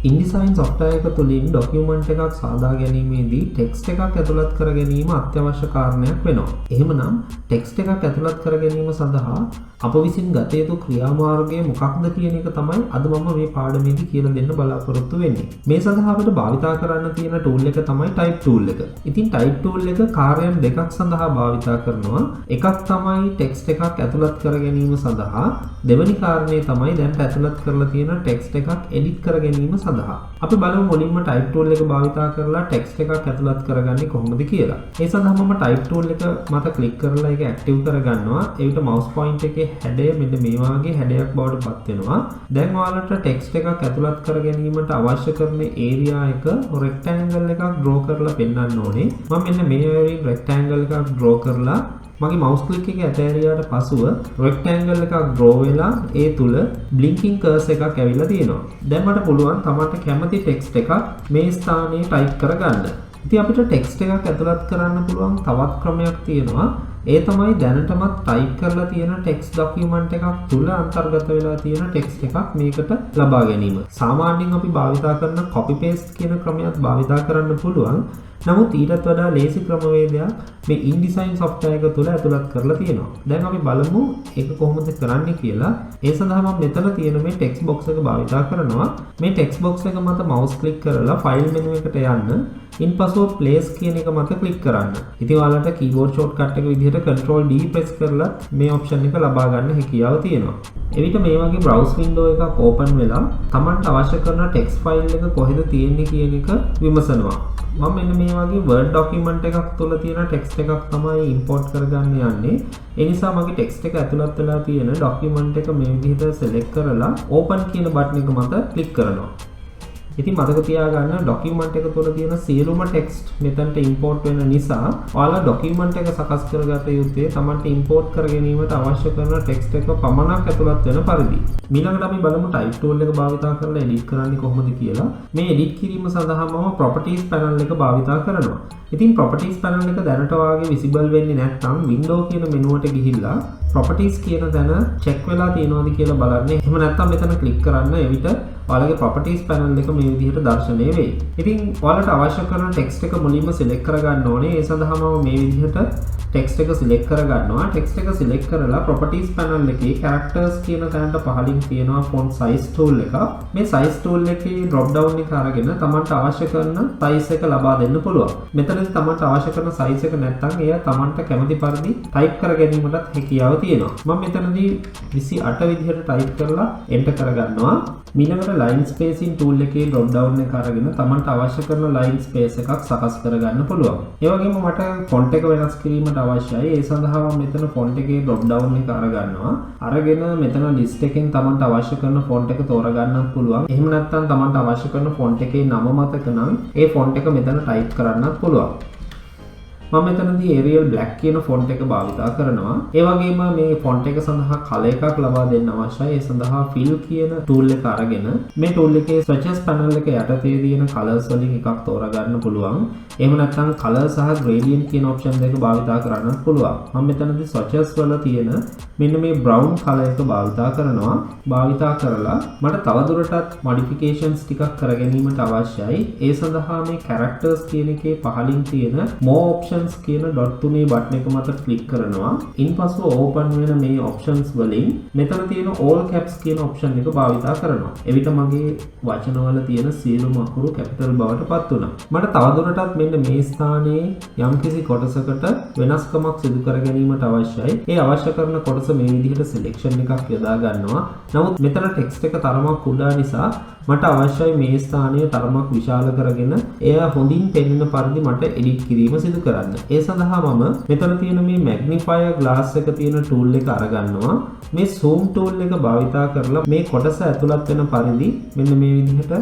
InDesign software එක තුලින් document එකක් සාදා ගැනීමේදී text එකක් ඇතුළත් කර ගැනීම අත්‍යවශ්‍ය කාරණයක් වෙනවා. එහෙමනම් text එකක් ඇතුළත් කර ගැනීම සඳහා අප විසින් ගත යුතු ක්‍රියාමාර්ගය මොකක්ද කියන එක තමයි අද මම මේ පාඩමේදී කියලා දෙන්න බලාපොරොත්තු වෙන්නේ. මේ සඳහා අපිට භාවිතා කරන්න තියෙන tool එක තමයි type tool එක. ඉතින් type tool එක කාර්යයන් දෙකක් සඳහා භාවිතා කරනවා. එකක් තමයි text එකක් ඇතුළත් කර ගැනීම සඳහා, දෙවෙනි කාරණේ තමයි දැන් ඇතුළත් කරලා තියෙන text එකක් edit කර ගැනීම සඳහා. අපි බලමු මුලින්ම type tool එක භාවිතා කරලා text එකක් ඇතුළත් කරගන්නේ කොහොමද කියලා. ඒ සඳහා මම type tool එක මත click කරලා ඒක active කරගන්නවා. එවිට mouse point එකේ හැඩය මෙන්න මේ වගේ හැඩයක් බවට පත් වෙනවා. දැන් ඔයාලට text එකක් ඇතුළත් කර ගැනීමට අවශ්‍ය කරන area එක rectangle එකක් draw කරලා පෙන්වන්න ඕනේ. මම මෙන්න මේ වගේ rectangle එකක් draw කරලා මගේ mouse click එක ඇතෑරියාට පසුව rectangle එකක් draw වෙලා ඒ තුල blinking cursor එකක් ඇවිල්ලා තියෙනවා. දැන් මට පුළුවන් තමන්ට කැමති text එකක් මේ ස්ථානයේ type කරගන්න. ඉතින් අපිට text එකක් ඇතුළත් කරන්න පුළුවන් තවත් ක්‍රමයක් තියෙනවා. ඒ තමයි දැනටමත් type කරලා තියෙන text document එකක් තුල අන්තර්ගත වෙලා තියෙන text එකක් මේකට ලබා ගැනීම. සාමාන්‍යයෙන් අපි භාවිතා කරන copy paste කියන ක්‍රමයක් භාවිතා කරන්න පුළුවන්. නමුත් ඊටත් වඩා ලේසි ක්‍රමවේදයක් මේ InDesign software එක තුල ඇතුළත් කරලා තියෙනවා. දැන් අපි බලමු ඒක කොහොමද කරන්නේ කියලා. ඒ සඳහා මම මෙතන තියෙන මේ text box එක භාවිතා කරනවා. මේ text box එක මත mouse click කරලා file menu එකට යන්න. ඉන්පසුව place කියන එක මත click කරන්න. ඉතින් ඔයාලට keyboard shortcut එක විදිහට Control D press කරලා මේ option එක ලබා ගන්න හැකියාව තියෙනවා. එවිට මේ වගේ browse window එකක් open වෙලා Tamanට අවශ්‍ය කරන text file එක කොහෙද තියෙන්නේ කියන එක විමසනවා. මම මෙන්න මේ වගේ Word document එකක් තුල තියෙන text එකක් තමයි import කරගන්න යන්නේ. ඒ නිසා මගේ text එක ඇතුළත් වෙලා තියෙන document එක මේ විදිහට select කරලා open කියන button එක මත click කරනවා. ඉතින් මතක තියාගන්න document එක තුළ තියෙන සියලුම text මෙතනට import වෙන නිසා ඔයාලා document එක සකස් කරගත යුත්තේ Tamanට import කර ගැනීමට අවශ්‍ය කරන text එක පමණක් ඇතුළත් වෙන පරිදි. ඊළඟට අපි බලමු type tool එක භාවිතා කරලා edit කරන්නේ කොහොමද කියලා. මේ edit කිරීම සඳහා මම properties panel එක භාවිතා කරනවා. ඉතින් properties panel එක දැනට වාගේ visible වෙන්නේ නැත්නම් window කියන මෙනුවට ගිහිල්ලා properties කියන තැන check වෙලා තියෙනවද කියලා බලන්න. එහෙම නැත්නම් මෙතන click කරන්න. එවිට ඔයාලගේ properties panel එක මේ විදිහට දැర్శණය වෙයි. ඉතින් ඔයාලට අවශ්‍ය කරන text එක මුලින්ම select කරගන්න ඕනේ. ඒ සඳහා මම මේ විදිහට text එක select කරගන්නවා. text එක select කරලා properties panel එකේ characters කියන තැනට පහළින් තියෙනවා font size tool එක. මේ size tool එකේ drop down එක අරගෙන Tamanට අවශ්‍ය කරන size එක ලබා දෙන්න පුළුවන්. මෙතනදී Tamanට අවශ්‍ය කරන size එක නැත්නම් එය Tamanට කැමති පරිදි type කර ගැනීමටත් හැකියාව තියෙනවා. මම මෙතනදී 28 විදිහට type කරලා enter කරගන්නවා. ඊළඟට line spacing tool එකේ drop down එක අරගෙන Tamanට අවශ්‍ය කරන line space එකක් සකස් කරගන්න පුළුවන්. ඒ වගේම මට font එක වෙනස් කිරීමට අවශ්‍යයි. ඒ සඳහා මම මෙතන font එකේ drop down එක අරගන්නවා. අරගෙන මෙතන list එකෙන් Tamanට අවශ්‍ය කරන font එක තෝරගන්නත් පුළුවන්. එහෙම නැත්නම් Tamanට අවශ්‍ය කරන font එකේ නම මතක නම් ඒ font එක මෙතන type කරන්නත් පුළුවන්. මම මෙතනදී Arial Black කියන font එක භාවිතා කරනවා. ඒ වගේම මේ font එක සඳහා color එකක් ලබා දෙන්න අවශ්‍යයි. ඒ සඳහා fill කියන tool එක අරගෙන මේ tool එකේ swatches panel එක යටතේ තියෙන colors වලින් එකක් තෝරගන්න පුළුවන්. එහෙම නැත්නම් color සහ gradient කියන option දෙක භාවිතා කරන්නත් පුළුවන්. මම මෙතනදී swatches වල තියෙන මෙන්න මේ brown color එක භාවිතා කරනවා. භාවිතා කරලා මට තවදුරටත් modifications ටිකක් කර ගැනීමට අවශ්‍යයි. ඒ සඳහා මේ characters කියන එකේ පහළින් තියෙන more options කියන dot තුනේ බටන් එක මත ක්ලික් කරනවා. ඉන්පසු open වෙන මේ options වලින් මෙතන තියෙන all caps කියන option එක භාවිතා කරනවා. එවිට මගේ වචනවල තියෙන සියලුම අකුරු capital බවට පත් වුණා. මට තවදුරටත් මෙන්න මේ ස්ථානයේ යම්කිසි කොටසකට වෙනස්කමක් සිදු කර ගැනීමට අවශ්‍යයි. ඒ අවශ්‍ය කරන කොටස මේ විදිහට selection එකක් යොදා ගන්නවා. නමුත් මෙතන text එක තරමක් කුඩා නිසා මට අවශ්‍යයි මේ ස්ථානය තරමක් විශාල කරගෙන එය හොඳින් පෙනෙන පරිදි මට edit කිරීම සිදු කරන්න. ඒ සඳහා මම මෙතන තියෙන මේ magnifier glass එක තියෙන tool එක අරගන්නවා. මේ zoom tool එක භාවිතා කරලා මේ කොටස ඇතුළත් වෙන පරිදි මෙන්න මේ විදිහට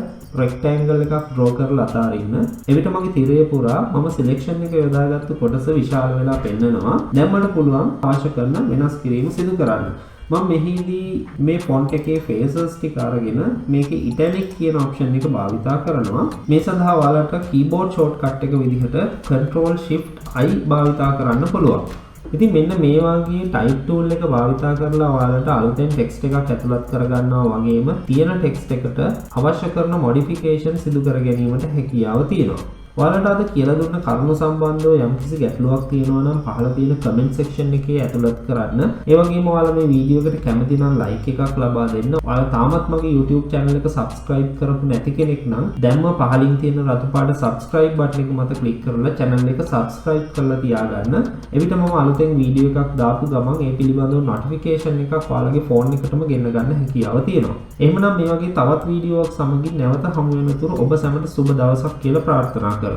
rectangle එකක් draw කරලා අතාරින්න. එවිට මගේ තිරය පුරා මම selection එක යොදාගත්තු කොටස විශාල වෙලා පෙන්නනවා. දැන් මට පුළුවන් අවශ්‍ය කරන වෙනස් කිරීම සිදු කරන්න. මම මෙහිදී මේ font එකේ faces ටික අරගෙන මේකේ italic කියන option එක භාවිතා කරනවා. මේ සඳහා ඔයාලට keyboard shortcut එක විදිහට Control Shift I භාවිතා කරන්න පුළුවන්. ඉතින් මෙන්න මේ වගේ type tool එක භාවිතා කරලා ඔයාලට අලුතෙන් text එකක් ඇතුළත් කරගන්නවා වගේම තියෙන text එකට අවශ්‍ය කරන modification සිදු කර ගැනීමට හැකියාව තියෙනවා. ඔයාලට අද කියලා දුන්න කරුණු සම්බන්ධව යම්කිසි ගැටලුවක් තියෙනවා නම් පහළ තියෙන comment section එකේ ඇතුළත් කරන්න. ඒ වගේම ඔයාලා මේ වීඩියෝ එකට කැමති නම් like එකක් ලබා දෙන්න. ඔයාලා තාමත් මගේ YouTube channel එක subscribe කරපු නැති කෙනෙක් නම් දැන්ම පහළින් තියෙන රතු පාට subscribe button එක මත click කරලා channel එක subscribe කරලා තියාගන්න. එවිට මම අලුතෙන් වීඩියෝ එකක් දාපු ගමන් ඒ පිළිබඳව notification එකක් ඔයාලගේ phone එකටම ගෙන්න ගන්න හැකියාව තියෙනවා. එහෙමනම් මේ වගේ තවත් වීඩියෝවක් සමගින් නැවත හමු වෙන තුරු ඔබ සැමට සුබ දවසක් කියලා ප්‍රාර්ථනා කරනවා.